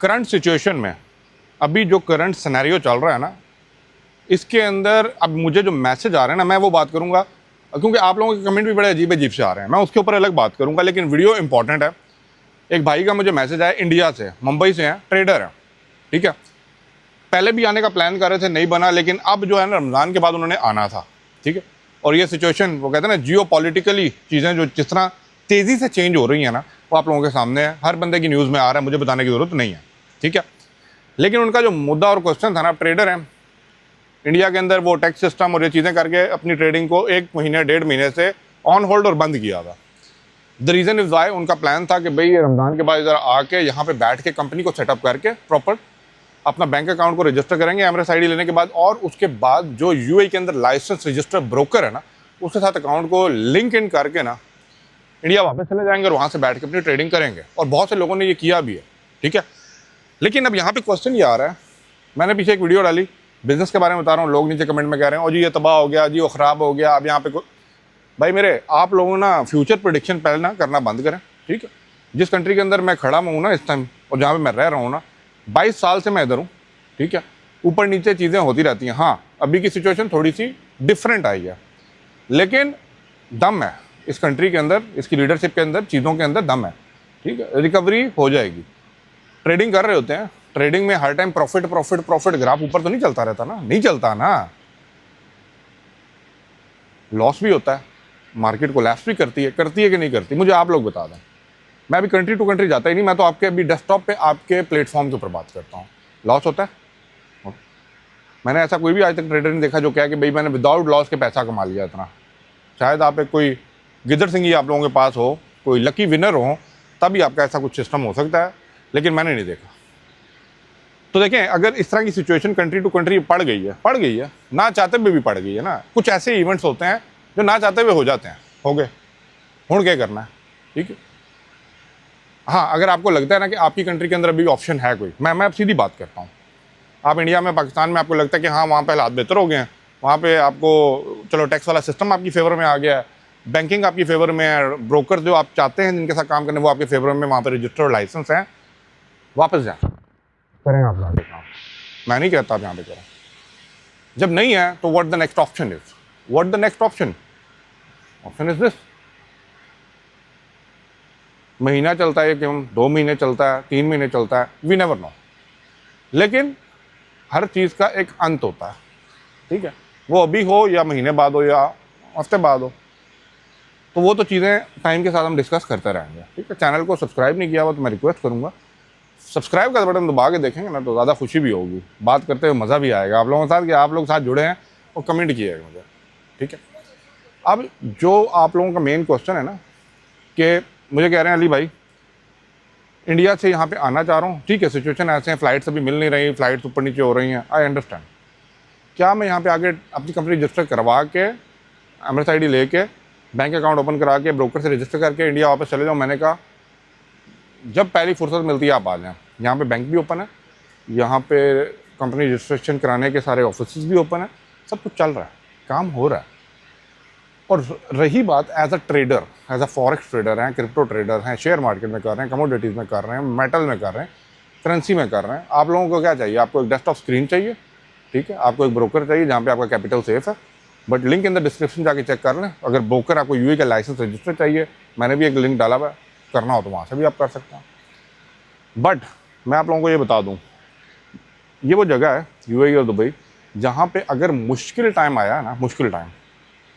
Current situation में अभी जो करंट सिनेरियो चल रहा है ना, इसके अंदर अब मुझे जो मैसेज आ रहे हैं ना, मैं वो बात करूंगा क्योंकि आप लोगों के कमेंट भी बड़े अजीब अजीब से आ रहे हैं, मैं उसके ऊपर अलग बात करूंगा, लेकिन वीडियो इंपॉर्टेंट है। एक भाई का मुझे मैसेज आया, इंडिया से, मुंबई से हैं, ट्रेडर है, ठीक है। पहले भी आने का प्लान कर रहे थे, नहीं बना, लेकिन अब जो है ना रमज़ान के बाद उन्होंने आना था, ठीक है। और ये सिचुएशन वो कहते हैं ना, जियो पॉलिटिकली चीज़ें जो जिस तरह तेज़ी से चेंज हो रही हैं ना, वो आप लोगों के सामने है, हर बंदे की न्यूज़ में आ रहा है, मुझे बताने की ज़रूरत नहीं है, ठीक है। लेकिन उनका जो मुद्दा और क्वेश्चन था ना, ट्रेडर हैं इंडिया के अंदर, वो टैक्स सिस्टम और ये चीज़ें करके अपनी ट्रेडिंग को 1 महीने 1.5 महीने से ऑन होल्ड और बंद किया था। द रीज़न इज़ वाई, उनका प्लान था कि भाई ये रमज़ान के बाद इधर आके यहाँ पे बैठ के कंपनी को सेटअप करके प्रॉपर अपना बैंक अकाउंट को रजिस्टर करेंगे एमरेस आईडी लेने के बाद, और उसके बाद जो यूएई के अंदर लाइसेंस रजिस्टर ब्रोकर है ना, उसके साथ अकाउंट को लिंक इन करके ना इंडिया वापस चले जाएंगे और वहाँ से बैठ के अपनी ट्रेडिंग करेंगे। और बहुत से लोगों ने ये किया भी है, ठीक है। लेकिन अब यहाँ पे क्वेश्चन ये आ रहा है, मैंने पीछे एक वीडियो डाली बिजनेस के बारे में बता रहा हूँ, लोग नीचे कमेंट में कह रहे हैं, और जी ये तबाह हो गया, जी वो ख़राब हो गया, अब यहाँ पे भाई मेरे, आप लोगों ना फ्यूचर प्रेडिक्शन पहले ना करना बंद करें, ठीक है। जिस कंट्री के अंदर मैं खड़ा हूँ ना इस टाइम, और जहाँ पे मैं रह रहा हूँ ना, 22 साल से मैं इधर हूँ, ठीक है। ऊपर नीचे चीज़ें होती रहती हैं, हाँ अभी की सिचुएशन थोड़ी सी डिफरेंट आई है, लेकिन दम है इस कंट्री के अंदर, इसकी लीडरशिप के अंदर, चीज़ों के अंदर दम है, ठीक है। रिकवरी हो जाएगी। ट्रेडिंग कर रहे होते हैं, ट्रेडिंग में हर time profit profit profit, graph ऊपर तो नहीं चलता रहता ना, नहीं चलता ना, लॉस भी होता है, मार्केट कोलैप्स भी करती है कि नहीं करती, मुझे आप लोग बता दें। मैं अभी कंट्री टू कंट्री जाता ही नहीं, मैं तो आपके अभी डेस्कटॉप पे आपके प्लेटफॉर्म के ऊपर बात करता हूँ। लॉस होता है, मैंने ऐसा कोई भी आज तक ट्रेडर नहीं देखा जो कहे कि भाई मैंने विदाउट लॉस के पैसा कमा लिया इतना। शायद आप एक कोई गिदड़ सिंह ही आप लोगों के पास हो, कोई लकी विनर हो, तभी आपका ऐसा कुछ सिस्टम हो सकता है, लेकिन मैंने नहीं देखा। तो देखें, अगर इस तरह की सिचुएशन कंट्री टू कंट्री पड़ गई है, ना चाहते हुए भी पड़ गई है ना, कुछ ऐसे इवेंट्स होते हैं जो ना चाहते हुए हो जाते हैं, हो गए, हुण क्या करना है, ठीक है। हाँ, अगर आपको लगता है ना कि आपकी कंट्री के अंदर अभी ऑप्शन है कोई, मैं अब सीधी बात करता हूँ, आप इंडिया में, पाकिस्तान में आपको लगता है कि हाँ वहाँ पे हालात बेहतर हो गए हैं, वहाँ पे आपको चलो टैक्स वाला सिस्टम आपकी फेवर में आ गया है, बैंकिंग आपकी फेवर में है, ब्रोकर जो आप चाहते हैं जिनके साथ काम करने वो आपके फेवर में, वहाँ पे रजिस्टर और लाइसेंस हैं, वापस जाएँ, करें आप यहाँ पे काम। मैं नहीं कहता आप यहाँ पे करें, जब नहीं है तो what the next option is, what the next option is this. महीना चलता है कि 2 महीने चलता है, 3 महीने चलता है, वी नेवर नो, लेकिन हर चीज़ का एक अंत होता है, ठीक है। वो अभी हो या महीने बाद हो या हफ्ते बाद हो, तो वो तो चीज़ें टाइम के साथ हम डिस्कस करते रहेंगे, ठीक है। चैनल को सब्सक्राइब नहीं किया हुआ तो मैं रिक्वेस्ट करूँगा, सब्सक्राइब का बटन दबा के देखेंगे ना तो ज़्यादा खुशी भी होगी, बात करते हुए मज़ा भी आएगा आप लोगों के साथ कि आप लोग साथ जुड़े हैं और कमेंट किएगा मुझे, ठीक है। अब जो आप लोगों का मेन क्वेश्चन है ना कि मुझे कह रहे हैं अली भाई इंडिया से यहाँ पे आना चाह रहा हूँ, ठीक है, सिचुएशन ऐसे हैं, फ़्लाइट्स अभी मिल नहीं रही, फ़्लाइट्स ऊपर नीचे हो रही हैं, आई अंडरस्टैंड। क्या मैं यहाँ पे आगे अपनी कंपनी रजिस्टर करवा के, एमरेस आईडी लेके, बैंक अकाउंट ओपन करा के, ब्रोकर से रजिस्टर करके इंडिया वापस चले जाऊँ? मैंने कहा जब पहली फुर्सत मिलती है आप आ जाएँ, यहाँ पे बैंक भी ओपन है, यहाँ पे कंपनी रजिस्ट्रेशन कराने के सारे ऑफिस भी ओपन है, सब कुछ चल रहा है, काम हो रहा है। और रही बात as a trader, as a forex trader हैं, क्रिप्टो ट्रेडर हैं, शेयर मार्केट में कर रहे हैं, कमोडिटीज़ में कर रहे हैं, मेटल में कर रहे हैं, करेंसी में कर रहे हैं, आप लोगों को क्या चाहिए? आपको एक डेस्कटॉप स्क्रीन चाहिए, ठीक है, आपको एक ब्रोकर चाहिए जहाँ पे आपका कैपिटल सेफ है, but link in the description जाके चेक कर लें। अगर ब्रोकर आपको यूए का लाइसेंस रजिस्टर चाहिए, मैंने भी एक लिंक डाला हुआ है, करना हो तो वहाँ से भी आप कर सकते हैं। बट मैं आप लोगों को ये बता दूँ, ये वो जगह है यूएई और दुबई जहाँ पे अगर मुश्किल टाइम आया है ना, मुश्किल टाइम,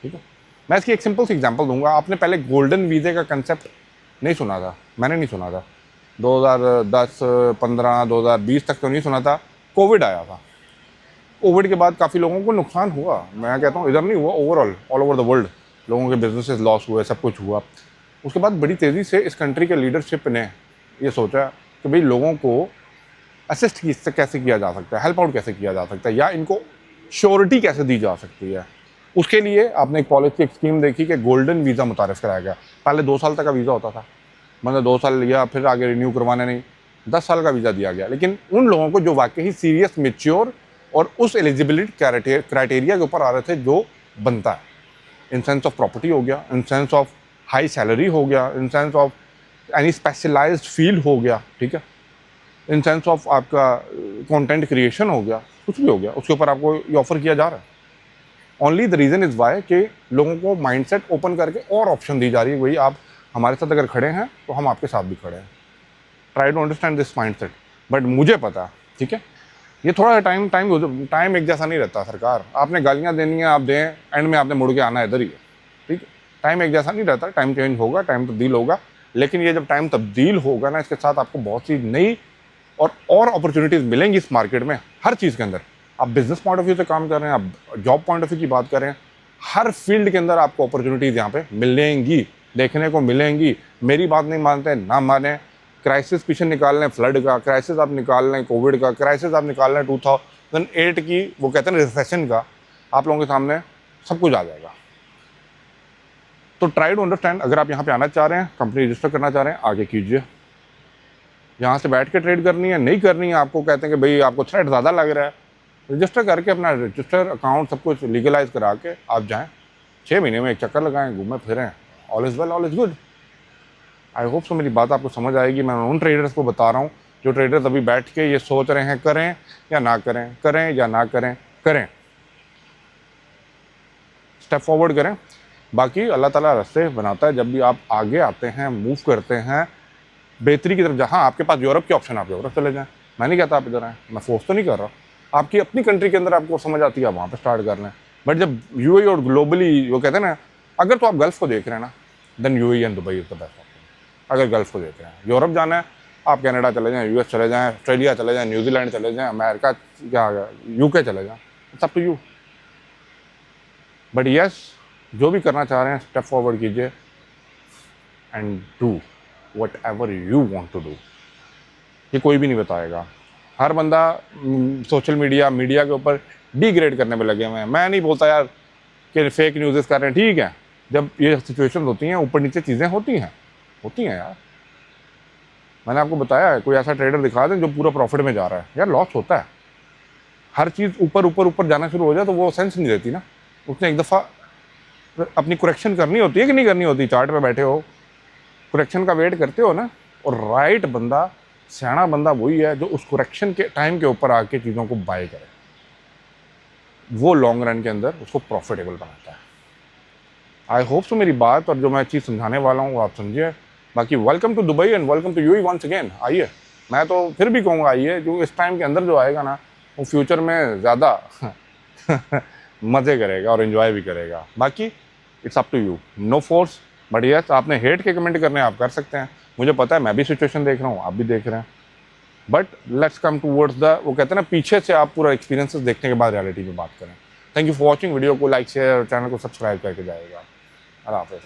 ठीक है, मैं इसकी एक सिंपल सी एग्जांपल दूंगा। आपने पहले गोल्डन वीज़े का कंसेप्ट नहीं सुना था, मैंने नहीं सुना था, 2010, 15, 2020 तक तो नहीं सुना था, कोविड आया था। कोविड के बाद काफ़ी लोगों को नुकसान हुआ, मैं कहता हूँ इधर नहीं हुआ, overall all over the world लोगों के बिजनेसेस लॉस हुए, सब कुछ हुआ। उसके बाद बड़ी तेज़ी से इस कंट्री के लीडरशिप ने ये सोचा कि भाई लोगों को असिस्ट कैसे किया जा सकता है, हेल्प आउट कैसे किया जा सकता है, या इनको श्योरिटी कैसे दी जा सकती है। उसके लिए आपने एक पॉलिसी, एक स्कीम देखी कि गोल्डन वीज़ा मुतारिफ कराया गया। पहले 2 साल तक का वीज़ा होता था, मतलब 2 साल लिया, फिर आगे रिन्यू करवाने नहीं, 10 साल का वीज़ा दिया गया। लेकिन उन लोगों को जो वाकई सीरियस, मेच्योर और उस एलिजिबिलिटी क्राइटेरिया के ऊपर आ रहे थे जो बनता है, इन सेंस ऑफ प्रॉपर्टी हो गया, in sense of high salary हो गया, in sense of any specialised field हो गया, ठीक है, इन सेंस ऑफ आपका कंटेंट क्रिएशन हो गया, कुछ भी हो गया, उसके ऊपर आपको ये ऑफर किया जा रहा है। Only the reason is why कि लोगों को माइंडसेट ओपन करके और ऑप्शन दी जा रही है, वही आप हमारे साथ अगर खड़े हैं तो हम आपके साथ भी खड़े हैं। Try to understand this mindset. But मुझे पता है, ठीक है, ये थोड़ा टाइम एक जैसा नहीं रहता सरकार। आपने गालियाँ देनी है, आप दें, एंड में आपने मुड़ के आना इधर ही है, ठीक है। टाइम एक जैसा नहीं रहता, टाइम चेंज होगा, टाइम तब्दील होगा, लेकिन ये जब टाइम तब्दील होगा ना, इसके साथ आपको बहुत सी नई और अपॉर्चुनिटीज़ मिलेंगी इस मार्केट में, हर चीज़ के अंदर। आप बिजनेस पॉइंट ऑफ व्यू से काम कर रहे हैं, आप जॉब पॉइंट ऑफ व्यू की बात कर रहे हैं, हर फील्ड के अंदर आपको अपॉर्चुनिटीज़ यहाँ पे मिलेंगी, देखने को मिलेंगी। मेरी बात नहीं मानते ना माने, क्राइसिस पीछे निकाल लें, फ्लड का क्राइसिस आप निकाल लें, कोविड का क्राइसिस आप निकाल लें, 2008 की वो कहते हैं रिसेशन का, आप लोगों के सामने सब कुछ आ जाएगा। तो ट्राई टू अंडरस्टैंड। अगर आप यहाँ पे आना चाह रहे हैं, कंपनी रजिस्टर करना चाह रहे हैं, आगे कीजिए। यहाँ से बैठ के ट्रेड करनी है, नहीं करनी है, आपको कहते हैं कि भाई आपको थ्रेट ज़्यादा लग रहा है, रजिस्टर करके अपना रजिस्टर अकाउंट सब कुछ लीगलाइज करा के आप जाएँ, 6 महीने में एक चक्कर लगाएं, घूमें फिरें, all is well, all is good. I hope so मेरी बात आपको समझ आएगी। मैं उन ट्रेडर्स को बता रहा हूँ जो ट्रेडर्स अभी बैठ के ये सोच रहे हैं करें या ना करें, करें या ना करें, करें, स्टेप फॉरवर्ड करें। बाकी अल्लाह ताला रास्ते बनाता है, जब भी आप आगे आते हैं, मूव करते हैं बेहतरी की तरफ। जहाँ आपके पास यूरोप के ऑप्शन, आप यूरोप चले जाएँ, मैं नहीं कहता आप इधर आएँ, मैं फोर्स तो नहीं कर रहा। आपकी अपनी कंट्री के अंदर आपको समझ आती है, आप वहाँ पर स्टार्ट कर लें। बट जब यूएई और ग्लोबली वो कहते हैं ना, अगर तो आप गल्फ़ को देख रहे हैं ना, then UAE and Dubai is the best option. अगर गल्फ़ को देख रहे हैं, यूरोप जाना है, आप कनाडा चले जाएँ, यूएस चले जाएँ, ऑस्ट्रेलिया चले जाएँ, न्यूजीलैंड चले जाएँ, अमेरिका क्या यूके चले जाएँ, it's up to you. But yes, जो भी करना चाह रहे हैं स्टेप फॉरवर्ड कीजिए and do whatever you want to do. ये कोई भी नहीं बताएगा। हर बंदा सोशल मीडिया के ऊपर डिग्रेड करने में लगे हुए हैं। मैं नहीं बोलता यार कि फेक न्यूज़ कर रहे हैं, ठीक है, जब ये सिचुएशन होती हैं, ऊपर नीचे चीज़ें होती हैं यार। मैंने आपको बताया है, कोई ऐसा ट्रेडर दिखा दें जो पूरा प्रॉफिट में जा रहा है, यार लॉस होता है। हर चीज़ ऊपर जाना शुरू हो जाए तो वो सेंस नहीं देती ना। उसने एक दफ़ा अपनी करेक्शन करनी होती है कि नहीं करनी होती। चार्ट पे बैठे हो, करेक्शन का वेट करते हो ना, और राइट बंदा, सियाना बंदा वही है जो उस करेक्शन के टाइम के ऊपर आके चीज़ों को बाय करे, वो लॉन्ग रन के अंदर उसको प्रॉफिटेबल बनाता है। आई होप सो मेरी बात और जो मैं चीज़ समझाने वाला हूँ वो आप समझिए। बाकी welcome to Dubai and welcome to UAE once again. आइए, मैं तो फिर भी कहूँगा आइए, जो इस टाइम के अंदर जो आएगा ना, वो फ्यूचर में ज़्यादा मज़े करेगा और इन्जॉय भी करेगा। बाकी it's up to you, no force. But yes, आपने हेट के कमेंट करने आप कर सकते हैं, मुझे पता है, मैं भी सिचुएशन देख रहा हूँ, आप भी देख रहे हैं। But let's come towards the, वो कहते हैं ना, पीछे से आप पूरा एक्सपीरियंसेस देखने के बाद रियलिटी में बात करें। Thank you for watching. Video को लाइक, शेयर और चैनल को सब्सक्राइब करके जाएगा। अल्लाह हाफ़िज़।